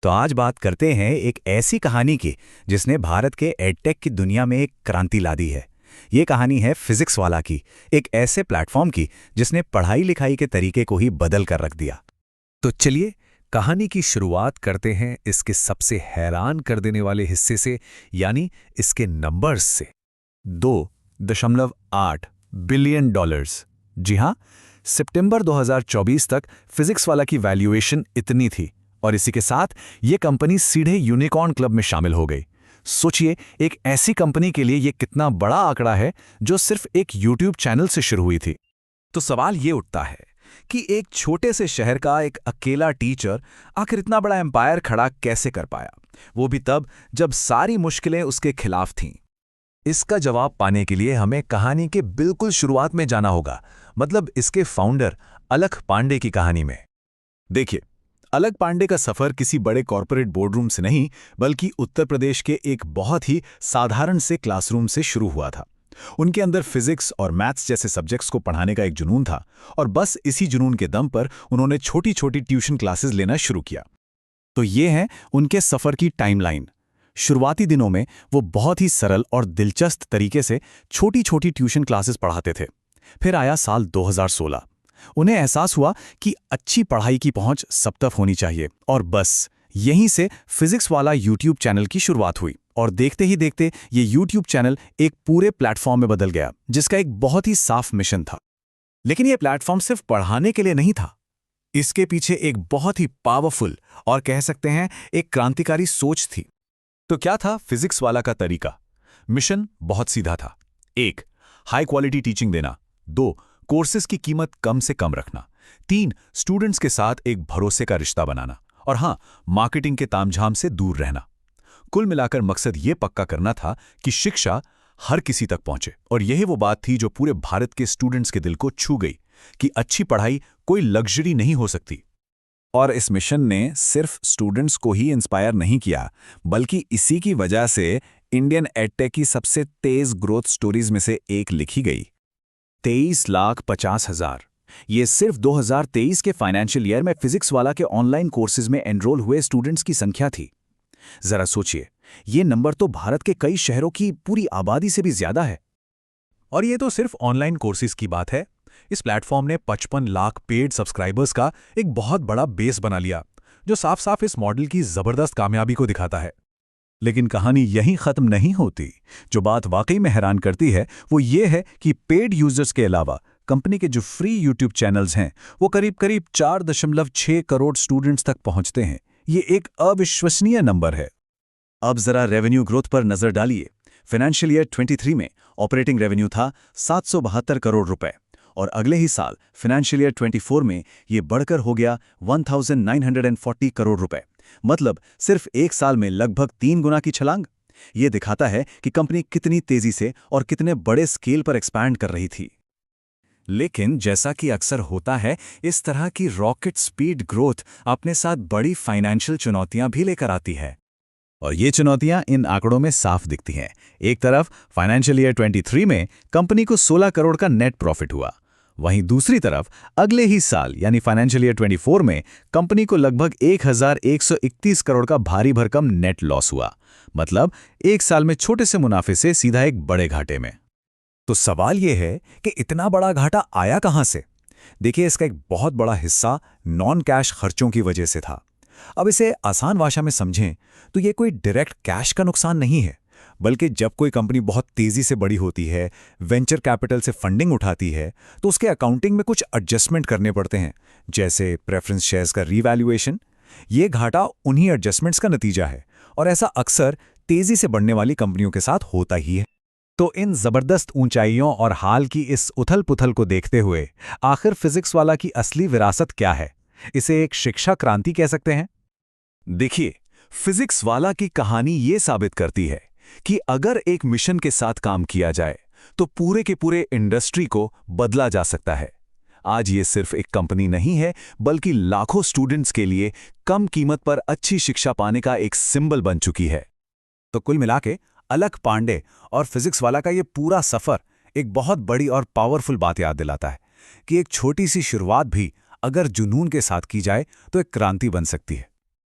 तो आज बात करते हैं एक ऐसी कहानी की जिसने भारत के एडटेक की दुनिया में एक क्रांति ला दी है। ये कहानी है फिजिक्स वाला की, एक ऐसे प्लेटफॉर्म की जिसने पढ़ाई लिखाई के तरीके को ही बदल कर रख दिया। तो चलिए कहानी की शुरुआत करते हैं इसके सबसे हैरान कर देने वाले हिस्से से, यानी इसके नंबर्स से। 2.8 बिलियन डॉलर्स। जी हाँ, सितंबर 2024 तक फिजिक्स वाला की वैल्यूएशन इतनी थी और इसी के साथ ये कंपनी सीधे यूनिकॉर्न क्लब में शामिल हो गई। सोचिए, एक ऐसी कंपनी के लिए ये कितना बड़ा आंकड़ा है जो सिर्फ एक यूट्यूब चैनल से शुरू हुई थी। तो सवाल ये उठता है कि एक छोटे से शहर का एक अकेला टीचर आखिर इतना बड़ा एम्पायर खड़ा कैसे कर पाया, वो भी तब जब सारी मुश्किलें उसके खिलाफ थीं। इसका जवाब पाने के लिए हमें कहानी के बिल्कुल शुरुआत में जाना होगा, मतलब इसके फाउंडर अलख पांडे की कहानी में। देखिए, अलख पांडे का सफर किसी बड़े कॉरपोरेट बोर्डरूम से नहीं, बल्कि उत्तर प्रदेश के एक बहुत ही साधारण से क्लासरूम से शुरू हुआ था। उनके अंदर फिजिक्स और मैथ्स जैसे सब्जेक्ट्स को पढ़ाने का एक जुनून था और बस इसी जुनून के दम पर उन्होंने छोटी छोटी ट्यूशन क्लासेस लेना शुरू किया। तो ये है उनके सफर की टाइमलाइन। शुरुआती दिनों में वो बहुत ही सरल और दिलचस्प तरीके से छोटी छोटी ट्यूशन क्लासेस पढ़ाते थे। फिर आया साल 2016। उन्हें एहसास हुआ कि अच्छी पढ़ाई की पहुंच सब तक होनी चाहिए और बस यहीं से फिजिक्स वाला यूट्यूब चैनल की शुरुआत हुई। और देखते ही देखते ये यूट्यूब चैनल एक पूरे प्लेटफॉर्म में बदल गया, जिसका एक बहुत ही साफ मिशन था। लेकिन ये प्लेटफॉर्म सिर्फ पढ़ाने के लिए नहीं था। इसके पीछे एक बहुत ही पावरफुल और कह सकते हैं एक क्रांतिकारी सोच थी। तो क्या था फिजिक्स वाला का तरीका? मिशन बहुत सीधा था। 1. हाई क्वालिटी टीचिंग देना। 2. कोर्सेज की कीमत कम से कम रखना। 3. स्टूडेंट्स के साथ एक भरोसे का रिश्ता बनाना। और हाँ, मार्केटिंग के तामझाम से दूर रहना। कुल मिलाकर मकसद ये पक्का करना था कि शिक्षा हर किसी तक पहुंचे। और यही वो बात थी जो पूरे भारत के स्टूडेंट्स के दिल को छू गई कि अच्छी पढ़ाई कोई लग्जरी नहीं हो सकती। और इस मिशन ने सिर्फ स्टूडेंट्स को ही इंस्पायर नहीं किया, बल्कि इसी की वजह से इंडियन एडटेक की सबसे तेज ग्रोथ स्टोरीज में से एक लिखी गई। 23,50,000। ये सिर्फ 2023 के फाइनेंशियल ईयर में फिजिक्स वाला के ऑनलाइन कोर्सेज में एनरोल हुए स्टूडेंट्स की संख्या थी। जरा सोचिए, ये नंबर तो भारत के कई शहरों की पूरी आबादी से भी ज्यादा है। और ये तो सिर्फ ऑनलाइन कोर्सेज की बात है। इस प्लेटफॉर्म ने 55 लाख पेड सब्सक्राइबर्स का एक बहुत बड़ा बेस बना लिया, जो साफ साफ इस मॉडल की जबरदस्त कामयाबी को दिखाता है। लेकिन कहानी यहीं खत्म नहीं होती। जो बात वाकई में हैरान करती है वो ये है कि पेड यूजर्स के अलावा कंपनी के जो फ्री यूट्यूब चैनल्स हैं वो करीब करीब 4.6 करोड़ स्टूडेंट्स तक पहुंचते हैं। ये एक अविश्वसनीय नंबर है। अब जरा रेवेन्यू ग्रोथ पर नजर डालिए। फाइनेंशियल ईयर 23 में ऑपरेटिंग रेवेन्यू था 772 करोड़ रुपए और अगले ही साल फाइनेंशियल ईयर 24 में ये बढ़कर हो गया 1940 करोड़ रुपए। मतलब सिर्फ एक साल में लगभग 3 गुना की छलांग। ये दिखाता है कि कंपनी कितनी तेजी से और कितने बड़े स्केल पर एक्सपैंड कर रही थी। लेकिन जैसा कि अक्सर होता है, इस तरह की रॉकेट स्पीड ग्रोथ अपने साथ बड़ी फाइनेंशियल चुनौतियां भी लेकर आती है। और ये चुनौतियां इन आंकड़ों में साफ दिखती हैं। एक तरफ फाइनेंशियल ईयर 23 में कंपनी को 16 करोड़ का नेट प्रॉफिट हुआ। वहीं दूसरी तरफ अगले ही साल यानी फाइनेंशियल ईयर 24 में कंपनी को लगभग 1131 करोड़ का भारी भरकम नेट लॉस हुआ। मतलब एक साल में छोटे से मुनाफे से सीधा एक बड़े घाटे में। तो सवाल यह है कि इतना बड़ा घाटा आया कहां से? देखिए, इसका एक बहुत बड़ा हिस्सा नॉन कैश खर्चों की वजह से था। अब इसे आसान भाषा में समझें तो ये कोई डायरेक्ट कैश का नुकसान नहीं है, बल्कि जब कोई कंपनी बहुत तेजी से बड़ी होती है, वेंचर कैपिटल से फंडिंग उठाती है, तो उसके अकाउंटिंग में कुछ एडजस्टमेंट करने पड़ते हैं, जैसे प्रेफरेंस शेयर्स का रीवैल्यूएशन। ये घाटा उन्हीं एडजस्टमेंट्स का नतीजा है और ऐसा अक्सर तेजी से बढ़ने वाली कंपनियों के साथ होता ही है। तो इन जबरदस्त ऊंचाइयों और हाल की इस उथल-पुथल को देखते हुए आखिर फिजिक्स वाला की असली विरासत क्या है? इसे एक शिक्षा क्रांति कह सकते हैं। देखिए, फिजिक्स वाला की कहानी ये साबित करती है कि अगर एक मिशन के साथ काम किया जाए तो पूरे के पूरे इंडस्ट्री को बदला जा सकता है। आज ये सिर्फ एक कंपनी नहीं है, बल्कि लाखों स्टूडेंट्स के लिए कम कीमत पर अच्छी शिक्षा पाने का एक सिंबल बन चुकी है। तो कुल मिलाके अलख पांडे और फिजिक्स वाला का ये पूरा सफर एक बहुत बड़ी और पावरफुल बात याद दिलाता है कि एक छोटी सी शुरुआत भी अगर जुनून के साथ की जाए तो एक क्रांति बन सकती है।